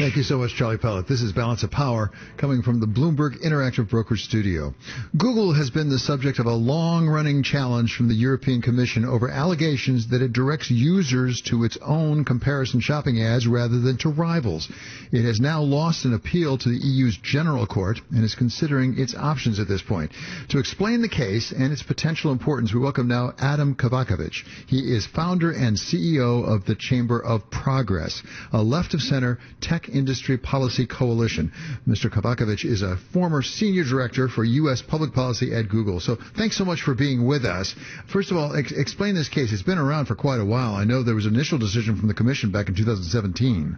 Thank you so much, Charlie Pellet. This is Balance of Power coming from the Bloomberg Interactive Brokerage Studio. Google has been the subject of a long-running challenge from the European Commission over allegations that it directs users to its own comparison shopping ads rather than to rivals. It has now lost an appeal to the EU's General Court and is considering its options at this point. To explain the case and its potential importance, we welcome now Adam Kovacevich. He is founder and CEO of the Chamber of Progress, a left-of-center tech industry policy coalition. Mr. Kovacevich is a former senior director for U.S. public policy at Google. So thanks so much for being with us. First of all, explain this case. It's been around for quite a while. I know there was an initial decision from the Commission back in 2017.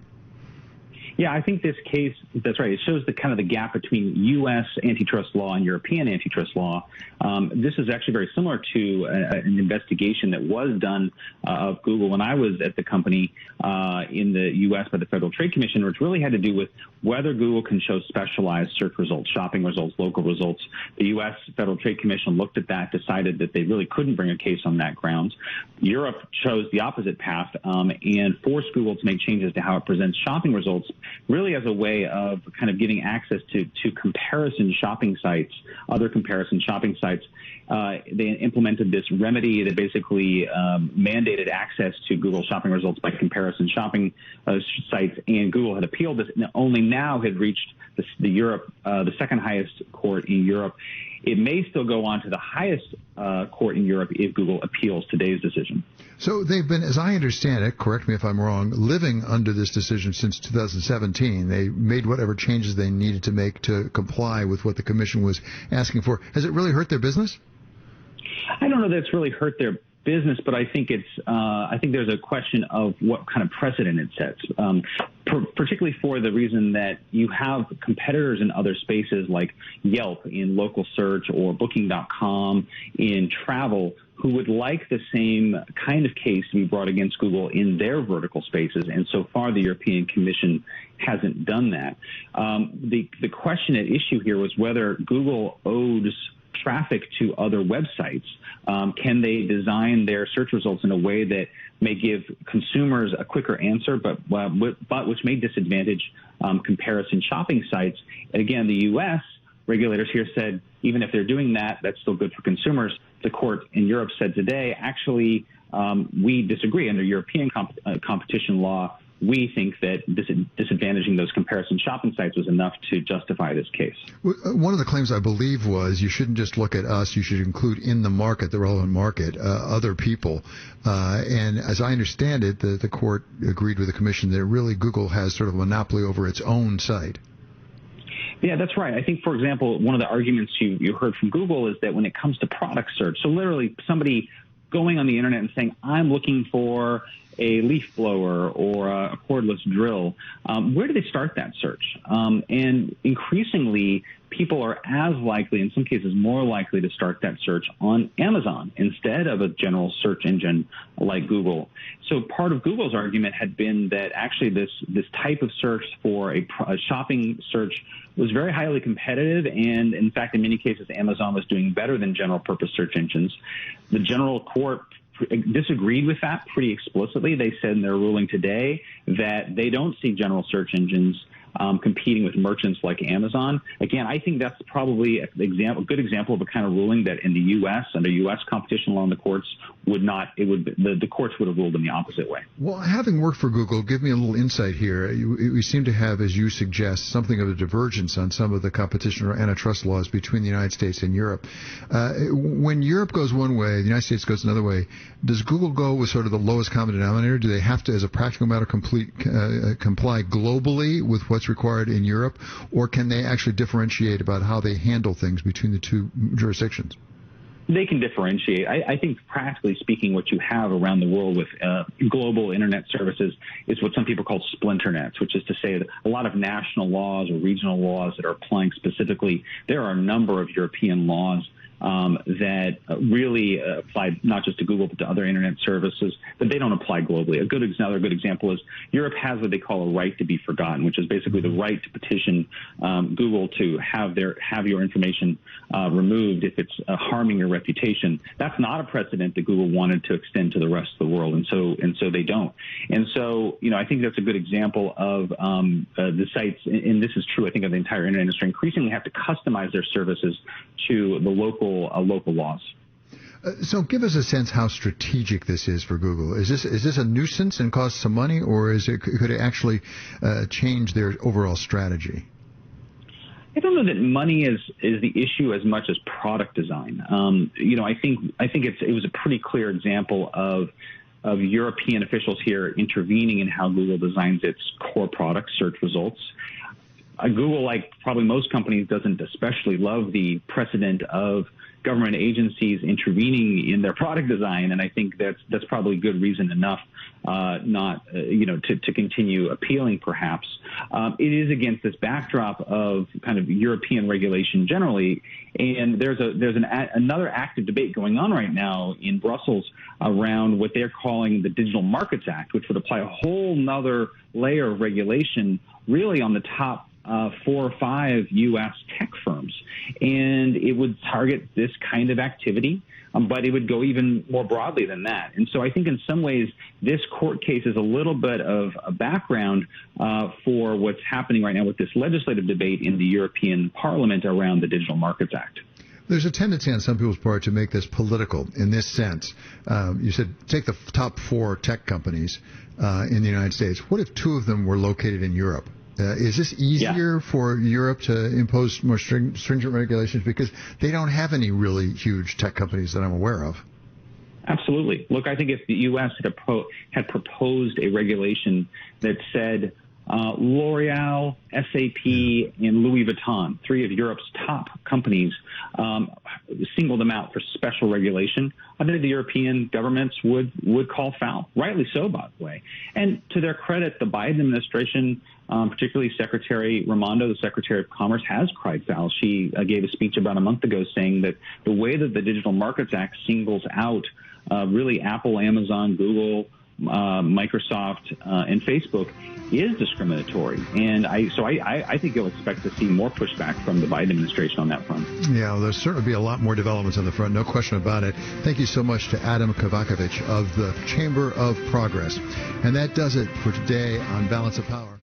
Yeah, I think this case, that's right. It shows the kind of the gap between U.S. antitrust law and European antitrust law. This is actually very similar to an investigation that was done of Google when I was at the company in the U.S. by the Federal Trade Commission, which really had to do with whether Google can show specialized search results, shopping results, local results. The U.S. Federal Trade Commission looked at that, decided that they really couldn't bring a case on that grounds. Europe chose the opposite path and forced Google to make changes to how it presents shopping results, really as a way of kind of giving access to comparison shopping sites, other comparison shopping sites. They implemented this remedy that basically mandated access to Google shopping results by comparison shopping sites, and Google had appealed this and only now had reached the second highest court in Europe. It may still go on to the highest court in Europe if Google appeals today's decision. So they've been, as I understand it, correct me if I'm wrong, living under this decision since 2017. They made whatever changes they needed to make to comply with what the Commission was asking for. Has it really hurt their business? I don't know that it's really hurt their business, but I think there's a question of what kind of precedent it sets, particularly for the reason that you have competitors in other spaces like Yelp in local search or Booking.com in travel who would like the same kind of case to be brought against Google in their vertical spaces, and so far the European Commission hasn't done that. The question at issue here was whether Google owes traffic to other websites. Can they design their search results in a way that may give consumers a quicker answer, but which may disadvantage comparison shopping sites? And again, the U.S. regulators here said, even if they're doing that, that's still good for consumers. The court in Europe said today, actually, we disagree. Under European competition law, we think that disadvantaging those comparison shopping sites was enough to justify this case. One of the claims, I believe, was you shouldn't just look at us, you should include in the market, the relevant market, other people. And as I understand it, the court agreed with the Commission that really Google has sort of a monopoly over its own site. Yeah, that's right. I think, for example, one of the arguments you heard from Google is that when it comes to product search, so literally somebody going on the internet and saying, I'm looking for a leaf blower or a cordless drill, where do they start that search? And increasingly, people are as likely, in some cases more likely, to start that search on Amazon instead of a general search engine like Google. So part of Google's argument had been that actually this type of search for a shopping search was very highly competitive, and in fact, in many cases, Amazon was doing better than general purpose search engines. The General Court disagreed with that pretty explicitly. They said in their ruling today that they don't see general search engines competing with merchants like Amazon. Again, I think that's probably a good example of a kind of ruling that in the U.S., under U.S. competition law in the courts, the courts would have ruled in the opposite way. Well, having worked for Google, give me a little insight here. We seem to have, as you suggest, something of a divergence on some of the competition or antitrust laws between the United States and Europe. When Europe goes one way, the United States goes another way, does Google go with sort of the lowest common denominator? Do they have to, as a practical matter, comply globally with what's required in Europe, or can they actually differentiate about how they handle things between the two jurisdictions? They can differentiate. I think, practically speaking, what you have around the world with global internet services is what some people call splinter nets, which is to say that a lot of national laws or regional laws that are applying specifically. There are a number of European laws that really apply not just to Google but to other internet services, but they don't apply globally. Another good example is Europe has what they call a right to be forgotten, which is basically the right to petition Google to have your information removed if it's harming your reputation. That's not a precedent that Google wanted to extend to the rest of the world, and so they don't. And so, I think that's a good example of the sites, and this is true, I think, of the entire internet industry, increasingly have to customize their services to the local laws. So give us a sense how strategic this is for Google. Is this a nuisance and cost some money, or could it actually change their overall strategy? I don't know that money is the issue as much as product design. I think it was a pretty clear example of European officials here intervening in how Google designs its core product search results. Google, like probably most companies, doesn't especially love the precedent of government agencies intervening in their product design, and I think that's probably good reason enough not to continue appealing. Perhaps it is against this backdrop of kind of European regulation generally, and there's another active debate going on right now in Brussels around what they're calling the Digital Markets Act, which would apply a whole nother layer of regulation really on the top 4 or 5 U.S. tech firms, and it would target this kind of activity, but it would go even more broadly than that. And so I think in some ways this court case is a little bit of a background for what's happening right now with this legislative debate in the European Parliament around the Digital Markets Act. There's a tendency on some people's part to make this political in this sense. You said take the top 4 tech companies in the United States. What if 2 of them were located in Europe? Is this easier for Europe to impose more stringent regulations because they don't have any really huge tech companies that I'm aware of? Absolutely. Look, I think if the U.S. had proposed a regulation that said L'Oreal, SAP, and Louis Vuitton, 3 of Europe's top companies, single them out for special regulation, I think the European governments would call foul, rightly so, by the way. And to their credit, the Biden administration, particularly Secretary Raimondo, the Secretary of Commerce, has cried foul. She gave a speech about a month ago saying that the way that the Digital Markets Act singles out really Apple, Amazon, Google, Microsoft, and Facebook is discriminatory. And I think you'll expect to see more pushback from the Biden administration on that front. Yeah, well, there'll certainly be a lot more developments on the front, no question about it. Thank you so much to Adam Kovacevich of the Chamber of Progress. And that does it for today on Balance of Power.